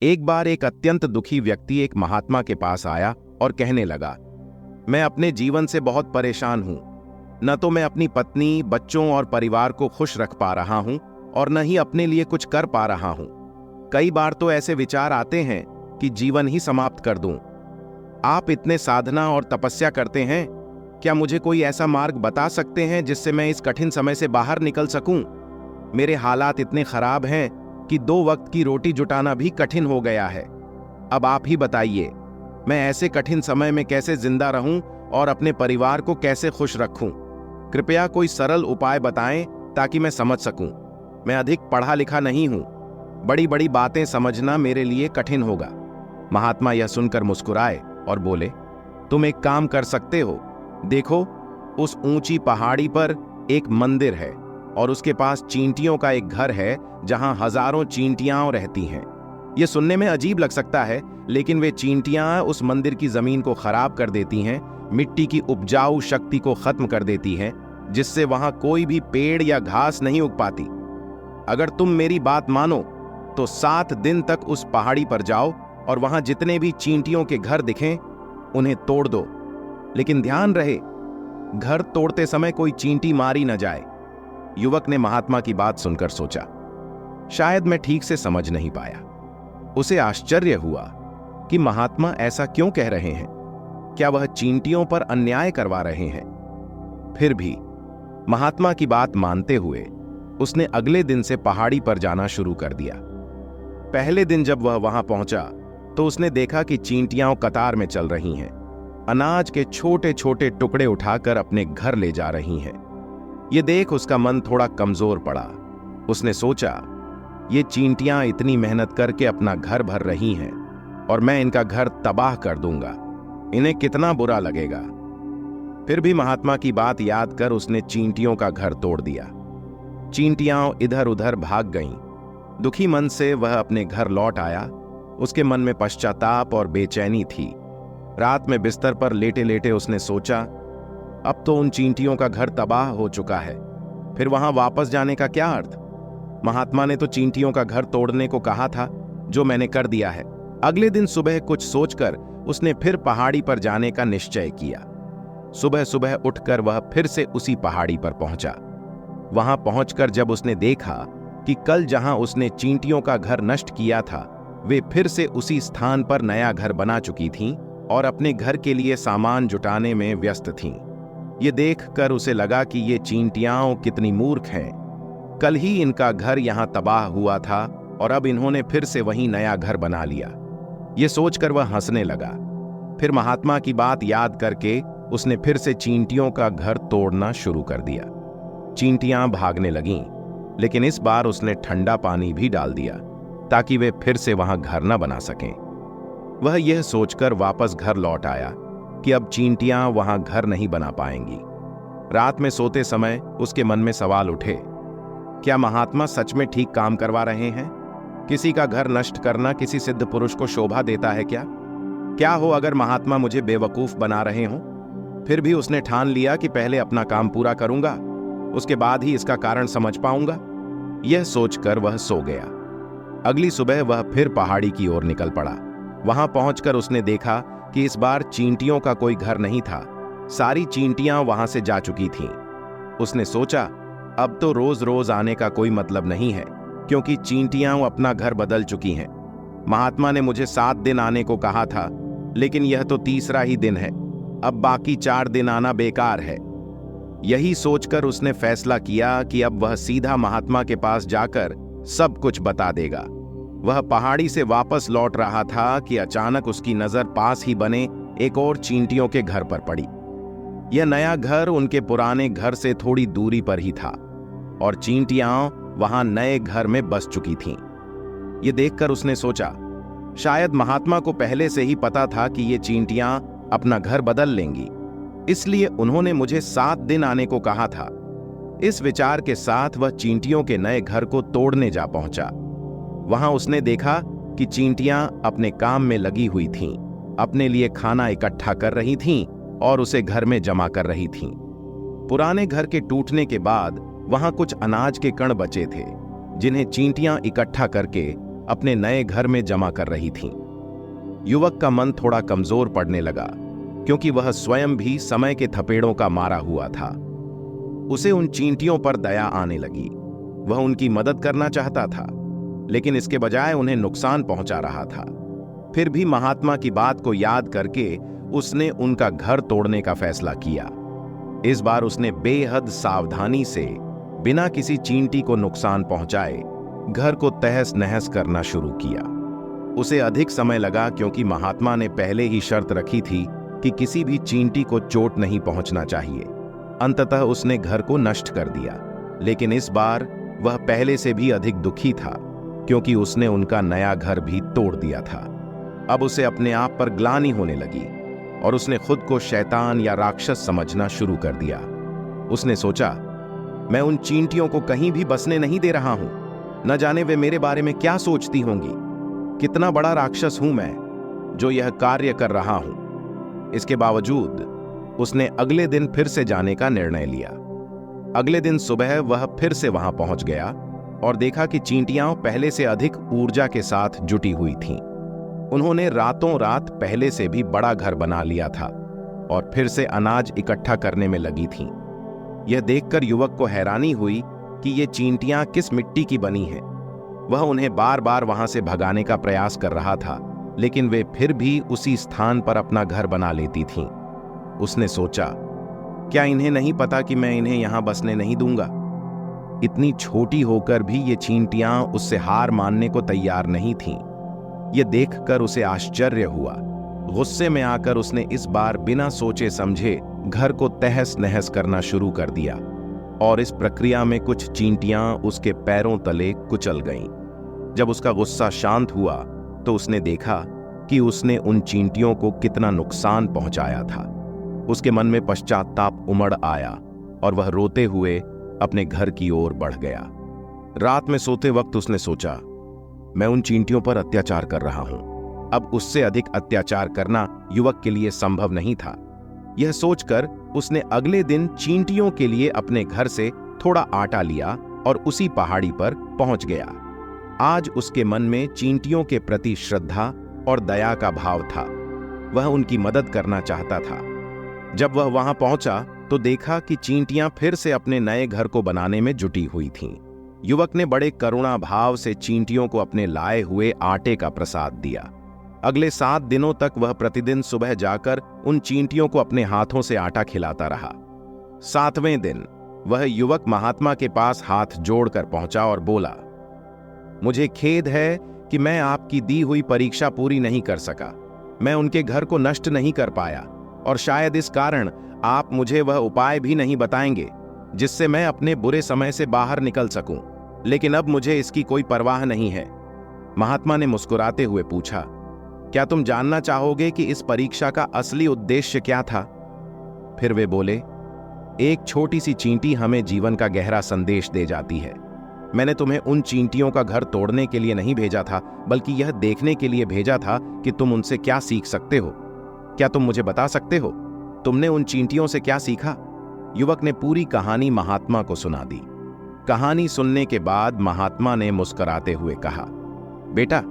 एक बार एक अत्यंत दुखी व्यक्ति एक महात्मा के पास आया और कहने लगा, मैं अपने जीवन से बहुत परेशान हूं। न तो मैं अपनी पत्नी, बच्चों और परिवार को खुश रख पा रहा हूं और न ही अपने लिए कुछ कर पा रहा हूं। कई बार तो ऐसे विचार आते हैं कि जीवन ही समाप्त कर दूं। आप इतने साधना और तपस्या करते हैं, क्या मुझे कोई ऐसा मार्ग बता सकते हैं जिससे मैं इस कठिन समय से बाहर निकल सकूं? मेरे हालात इतने खराब हैं कि 2 वक्त की रोटी जुटाना भी कठिन हो गया है। अब आप ही बताइए, मैं ऐसे कठिन समय में कैसे जिंदा रहूं और अपने परिवार को कैसे खुश रखूं? कृपया कोई सरल उपाय बताएं ताकि मैं समझ सकूं। मैं अधिक पढ़ा लिखा नहीं हूं। बड़ी बड़ी बातें समझना मेरे लिए कठिन होगा। महात्मा यह सुनकर मुस्कुराए और बोले, तुम एक काम कर सकते हो। देखो, उस ऊंची पहाड़ी पर एक मंदिर है और उसके पास चींटियों का एक घर है जहां हजारों चींटियां रहती हैं। यह सुनने में अजीब लग सकता है, लेकिन वे चींटियां उस मंदिर की जमीन को खराब कर देती हैं, मिट्टी की उपजाऊ शक्ति को खत्म कर देती हैं, जिससे वहां कोई भी पेड़ या घास नहीं उग पाती। अगर तुम मेरी बात मानो तो 7 दिन तक उस पहाड़ी पर जाओ और वहां जितने भी चींटियों के घर दिखें उन्हें तोड़ दो। लेकिन ध्यान रहे, घर तोड़ते समय कोई चींटी मारी न जाए। युवक ने महात्मा की बात सुनकर सोचा, शायद मैं ठीक से समझ नहीं पाया। उसे आश्चर्य हुआ कि महात्मा ऐसा क्यों कह रहे हैं। क्या वह चींटियों पर अन्याय करवा रहे हैं? फिर भी महात्मा की बात मानते हुए उसने अगले दिन से पहाड़ी पर जाना शुरू कर दिया। पहले दिन जब वह वहां पहुंचा तो उसने देखा कि चींटियां कतार में चल रही हैं, अनाज के छोटे छोटे टुकड़े उठाकर अपने घर ले जा रही हैं। ये देख उसका मन थोड़ा कमजोर पड़ा। उसने सोचा, ये चींटियां इतनी मेहनत करके अपना घर भर रही हैं और मैं इनका घर तबाह कर दूंगा, इन्हें कितना बुरा लगेगा। फिर भी महात्मा की बात याद कर उसने चींटियों का घर तोड़ दिया। चींटियां इधर उधर भाग गईं। दुखी मन से वह अपने घर लौट आया। उसके मन में पश्चाताप और बेचैनी थी। रात में बिस्तर पर लेटे लेटे उसने सोचा, अब तो उन चींटियों का घर तबाह हो चुका है, फिर वहां वापस जाने का क्या अर्थ? महात्मा ने तो चींटियों का घर तोड़ने को कहा था, जो मैंने कर दिया है। अगले दिन सुबह कुछ सोचकर उसने फिर पहाड़ी पर जाने का निश्चय किया। सुबह सुबह उठकर वह फिर से उसी पहाड़ी पर पहुंचा। वहां पहुंचकर जब उसने देखा कि कल जहां उसने चींटियों का घर नष्ट किया था, वे फिर से उसी स्थान पर नया घर बना चुकी थीं और अपने घर के लिए सामान जुटाने में व्यस्त थीं। ये देखकर उसे लगा कि ये चींटियां कितनी मूर्ख हैं। कल ही इनका घर यहां तबाह हुआ था और अब इन्होंने फिर से वहीं नया घर बना लिया। ये सोचकर वह हंसने लगा। फिर महात्मा की बात याद करके उसने फिर से चींटियों का घर तोड़ना शुरू कर दिया। चींटियां भागने लगीं, लेकिन इस बार उसने ठंडा पानी भी डाल दिया ताकि वे फिर से वहां घर न बना सकें। वह यह सोचकर वापस घर लौट आया कि अब चींटियां वहां घर नहीं बना पाएंगी। रात में सोते समय उसके मन में सवाल उठे, क्या महात्मा सच में ठीक काम करवा रहे हैं? किसी का घर नष्ट करना किसी सिद्ध पुरुष को शोभा देता है क्या? क्या हो अगर महात्मा मुझे बेवकूफ बना रहे हों? फिर भी उसने ठान लिया कि पहले अपना काम पूरा करूंगा, उसके बाद ही इसका कारण समझ पाऊंगा। यह सोचकर वह सो गया। अगली सुबह वह फिर पहाड़ी की ओर निकल पड़ा। वहां पहुंचकर उसने देखा कि इस बार चींटियों का कोई घर नहीं था। सारी चींटियां वहां से जा चुकी थीं। उसने सोचा, अब तो रोज रोज आने का कोई मतलब नहीं है, क्योंकि चींटियां अपना घर बदल चुकी हैं। महात्मा ने मुझे 7 दिन आने को कहा था, लेकिन यह तो तीसरा ही दिन है। अब बाकी 4 दिन आना बेकार है। यही सोचकर उसने फैसला किया कि अब वह सीधा महात्मा के पास जाकर सब कुछ बता देगा। वह पहाड़ी से वापस लौट रहा था कि अचानक उसकी नजर पास ही बने एक और चींटियों के घर पर पड़ी। यह नया घर उनके पुराने घर से थोड़ी दूरी पर ही था और चींटियां वहां नए घर में बस चुकी थीं। यह देखकर उसने सोचा, शायद महात्मा को पहले से ही पता था कि ये चींटियां अपना घर बदल लेंगी, इसलिए उन्होंने मुझे 7 दिन आने को कहा था। इस विचार के साथ वह चींटियों के नए घर को तोड़ने जा पहुंचा। वहां उसने देखा कि चींटियां अपने काम में लगी हुई थीं, अपने लिए खाना इकट्ठा कर रही थीं और उसे घर में जमा कर रही थीं। पुराने घर के टूटने के बाद वहां कुछ अनाज के कण बचे थे, जिन्हें चींटियां इकट्ठा करके अपने नए घर में जमा कर रही थीं। युवक का मन थोड़ा कमजोर पड़ने लगा, क्योंकि वह स्वयं भी समय के थपेड़ों का मारा हुआ था। उसे उन चींटियों पर दया आने लगी। वह उनकी मदद करना चाहता था, लेकिन इसके बजाय उन्हें नुकसान पहुंचा रहा था। फिर भी महात्मा की बात को याद करके उसने उनका घर तोड़ने का फैसला किया। इस बार उसने बेहद सावधानी से, बिना किसी चींटी को नुकसान पहुंचाए, घर को तहस नहस करना शुरू किया। उसे अधिक समय लगा, क्योंकि महात्मा ने पहले ही शर्त रखी थी कि किसी भी चींटी को चोट नहीं पहुंचना चाहिए। अंततः उसने घर को नष्ट कर दिया, लेकिन इस बार वह पहले से भी अधिक दुखी था, क्योंकि उसने उनका नया घर भी तोड़ दिया था। अब उसे अपने आप पर ग्लानि होने लगी और उसने खुद को शैतान या राक्षस समझना शुरू कर दिया। उसने सोचा, मैं उन चींटियों को कहीं भी बसने नहीं दे रहा हूं। न जाने वे मेरे बारे में क्या सोचती होंगी। कितना बड़ा राक्षस हूं मैं, जो यह कार्य कर रहा हूं। इसके बावजूद उसने अगले दिन फिर से जाने का निर्णय लिया। अगले दिन सुबह वह फिर से वहां पहुंच गया और देखा कि चींटियां पहले से अधिक ऊर्जा के साथ जुटी हुई थीं। उन्होंने रातों रात पहले से भी बड़ा घर बना लिया था और फिर से अनाज इकट्ठा करने में लगी थीं। यह देखकर युवक को हैरानी हुई कि ये चींटियां किस मिट्टी की बनी हैं। वह उन्हें बार बार वहां से भगाने का प्रयास कर रहा था, लेकिन वे फिर भी उसी स्थान पर अपना घर बना लेती थीं। उसने सोचा, क्या इन्हें नहीं पता कि मैं इन्हें यहां बसने नहीं दूंगा? इतनी छोटी होकर भी ये चींटियां उससे हार मानने को तैयार नहीं थीं। यह देखकर उसे आश्चर्य हुआ। गुस्से में आकर उसने इस बार बिना सोचे समझे घर को तहस नहस करना शुरू कर दिया और इस प्रक्रिया में कुछ चींटियां उसके पैरों तले कुचल गईं। जब उसका गुस्सा शांत हुआ तो उसने देखा कि उसने उन चींटियों को कितना नुकसान पहुंचाया था। उसके मन में पश्चाताप उमड़ आया और वह रोते हुए अपने घर की ओर बढ़ गया। रात में सोते वक्त उसने सोचा, मैं उन चींटियों पर अत्याचार कर रहा हूं। अब उससे अधिक अत्याचार करना युवक के लिए संभव नहीं था। यह सोचकर उसने अगले दिन चींटियों के लिए अपने घर से थोड़ा आटा लिया और उसी पहाड़ी पर पहुंच गया। आज उसके मन में चींटियों के प्रति श्रद्धा और दया का भाव था। वह उनकी मदद करना चाहता था। जब वह वहां पहुंचा तो देखा कि चींटियां फिर से अपने नए घर को बनाने में जुटी हुई थीं। युवक ने बड़े करुणा भाव से चींटियों को अपने लाए हुए आटे का प्रसाद दिया। अगले 7 दिनों तक वह प्रतिदिन सुबह जाकर उन चींटियों को अपने हाथों से आटा खिलाता रहा। 7वें दिन वह युवक महात्मा के पास हाथ जोड़कर पहुंचा और बोला, मुझे खेद है कि मैं आपकी दी हुई परीक्षा पूरी नहीं कर सका। मैं उनके घर को नष्ट नहीं कर पाया और शायद इस कारण आप मुझे वह उपाय भी नहीं बताएंगे जिससे मैं अपने बुरे समय से बाहर निकल सकूं। लेकिन अब मुझे इसकी कोई परवाह नहीं है। महात्मा ने मुस्कुराते हुए पूछा, क्या तुम जानना चाहोगे कि इस परीक्षा का असली उद्देश्य क्या था? फिर वे बोले, एक छोटी सी चींटी हमें जीवन का गहरा संदेश दे जाती है। मैंने तुम्हें उन चींटियों का घर तोड़ने के लिए नहीं भेजा था, बल्कि यह देखने के लिए भेजा था कि तुम उनसे क्या सीख सकते हो। क्या तुम मुझे बता सकते हो, तुमने उन चींटियों से क्या सीखा? युवक ने पूरी कहानी महात्मा को सुना दी। कहानी सुनने के बाद महात्मा ने मुस्कुराते हुए कहा, बेटा,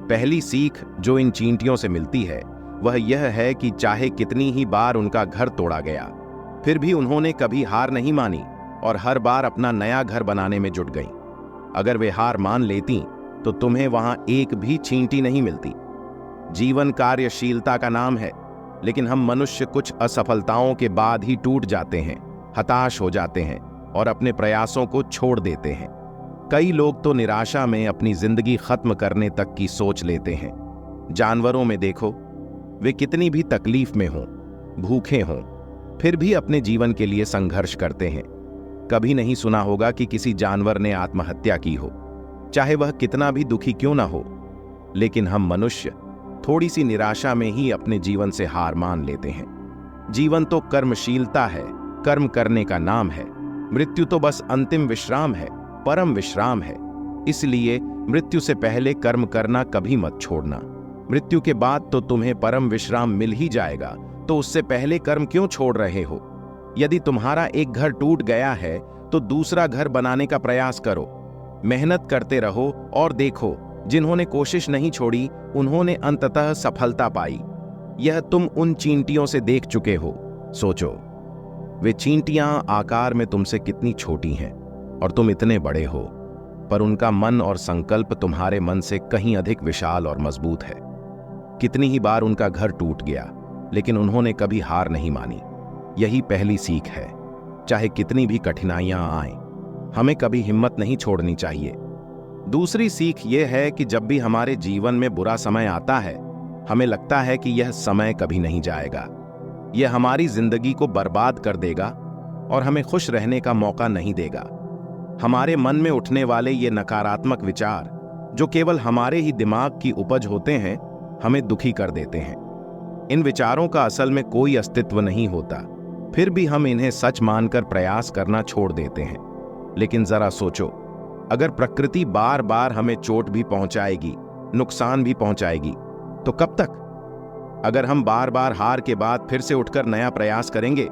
पहली सीख जो इन चींटियों से मिलती है वह यह है कि चाहे कितनी ही बार उनका घर तोड़ा गया, फिर भी उन्होंने कभी हार नहीं मानी और हर बार अपना नया घर बनाने में जुट गईं। अगर वे हार मान लेती तो तुम्हें वहां एक भी चींटी नहीं मिलती। जीवन कार्यशीलता का नाम है, लेकिन हम मनुष्य कुछ असफलताओं के बाद ही टूट जाते हैं, हताश हो जाते हैं और अपने प्रयासों को छोड़ देते हैं। कई लोग तो निराशा में अपनी जिंदगी खत्म करने तक की सोच लेते हैं। जानवरों में देखो, वे कितनी भी तकलीफ में हों, भूखे हों, फिर भी अपने जीवन के लिए संघर्ष करते हैं। कभी नहीं सुना होगा कि किसी जानवर ने आत्महत्या की हो, चाहे वह कितना भी दुखी क्यों ना हो। लेकिन हम मनुष्य थोड़ी सी निराशा में ही अपने जीवन से हार मान लेते हैं। जीवन तो कर्मशीलता है, कर्म करने का नाम है। मृत्यु तो बस अंतिम विश्राम है, परम विश्राम है। इसलिए मृत्यु से पहले कर्म करना कभी मत छोड़ना। मृत्यु के बाद तो तुम्हें परम विश्राम मिल ही जाएगा, तो उससे पहले कर्म क्यों छोड़ रहे हो? यदि तुम्हारा एक घर टूट गया है तो दूसरा घर बनाने का प्रयास करो। मेहनत करते रहो और देखो, जिन्होंने कोशिश नहीं छोड़ी उन्होंने अंततः सफलता पाई। यह तुम उन चींटियों से देख चुके हो। सोचो, वे चींटियां आकार में तुमसे कितनी छोटी हैं और तुम इतने बड़े हो, पर उनका मन और संकल्प तुम्हारे मन से कहीं अधिक विशाल और मजबूत है। कितनी ही बार उनका घर टूट गया, लेकिन उन्होंने कभी हार नहीं मानी। यही पहली सीख है। चाहे कितनी भी कठिनाइयां आएं, हमें कभी हिम्मत नहीं छोड़नी चाहिए। दूसरी सीख यह है कि जब भी हमारे जीवन में बुरा समय आता है, हमें लगता है कि यह समय कभी नहीं जाएगा, यह हमारी जिंदगी को बर्बाद कर देगा और हमें खुश रहने का मौका नहीं देगा। हमारे मन में उठने वाले ये नकारात्मक विचार, जो केवल हमारे ही दिमाग की उपज होते हैं, हमें दुखी कर देते हैं। इन विचारों का असल में कोई अस्तित्व नहीं होता, फिर भी हम इन्हें सच मानकर प्रयास करना छोड़ देते हैं। लेकिन जरा सोचो, अगर प्रकृति बार बार हमें चोट भी पहुंचाएगी, नुकसान भी पहुंचाएगी, तो कब तक? अगर हम बार बार हार के बाद फिर से उठकर नया प्रयास करेंगे,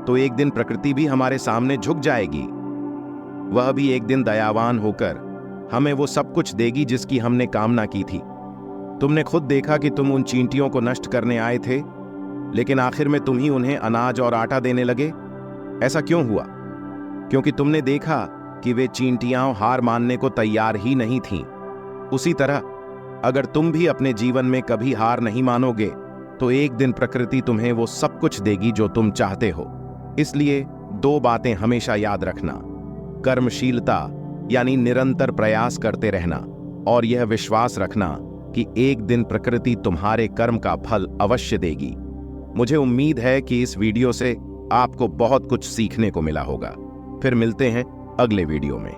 तो एक दिन प्रकृति भी हमारे सामने झुक जाएगी। वह भी एक दिन दयावान होकर हमें वो सब कुछ देगी जिसकी हमने कामना की थी। तुमने खुद देखा कि तुम उन चींटियों को नष्ट करने आए थे, लेकिन आखिर में तुम ही उन्हें अनाज और आटा देने लगे। ऐसा क्यों हुआ? क्योंकि तुमने देखा कि वे चींटियां हार मानने को तैयार ही नहीं थीं। उसी तरह अगर तुम भी अपने जीवन में कभी हार नहीं मानोगे, तो एक दिन प्रकृति तुम्हें वो सब कुछ देगी जो तुम चाहते हो। इसलिए 2 बातें हमेशा याद रखना: कर्मशीलता यानी निरंतर प्रयास करते रहना, और यह विश्वास रखना कि एक दिन प्रकृति तुम्हारे कर्म का फल अवश्य देगी। मुझे उम्मीद है कि इस वीडियो से आपको बहुत कुछ सीखने को मिला होगा। फिर मिलते हैं अगले वीडियो में।